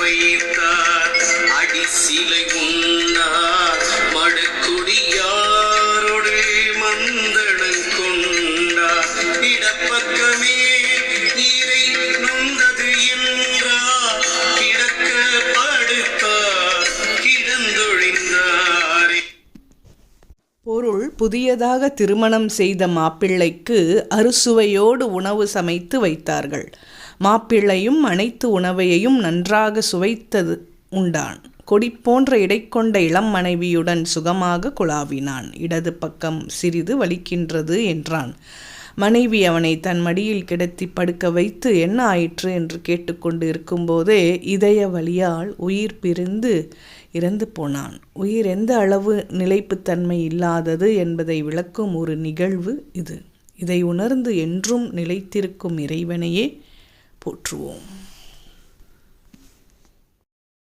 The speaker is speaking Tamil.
வைத்தார். அடிசிலை உண்ணார் மடக்குடியாரோடு மந்தளம் கொண்டார். இடப்பக்கமே இறை நொந்தது என்றார். கிடக்க படுத்தார் கிடந்தொழிந்தாரே. பொருள்: புதியதாக திருமணம் செய்த மாப்பிள்ளைக்கு அறுசுவையோடு உணவு சமைத்து வைத்தார்கள். மாப்பிள்ளையும் அனைத்து உணவையும் நன்றாக சுவைத்தது உண்டான். கொடி போன்ற இடை கொண்ட இளம் மனைவியுடன் சுகமாக குழாவினான். இடது பக்கம் சிறிது வலிக்கின்றது என்றான். மனைவி அவனை தன் மடியில் கிடத்தி படுக்க வைத்து என்ன ஆயிற்று என்று கேட்டுக்கொண்டு இருக்கும்போதே இதய வலியால் உயிர் பிரிந்து இறந்து போனான். உயிர் எந்த அளவு நிலைப்புத்தன்மை இல்லாதது என்பதை விளக்கும் ஒரு நிகழ்வு இது. இதை உணர்ந்து என்றும் நிலைத்திருக்கும் இறைவனையே போற்றுவோம்.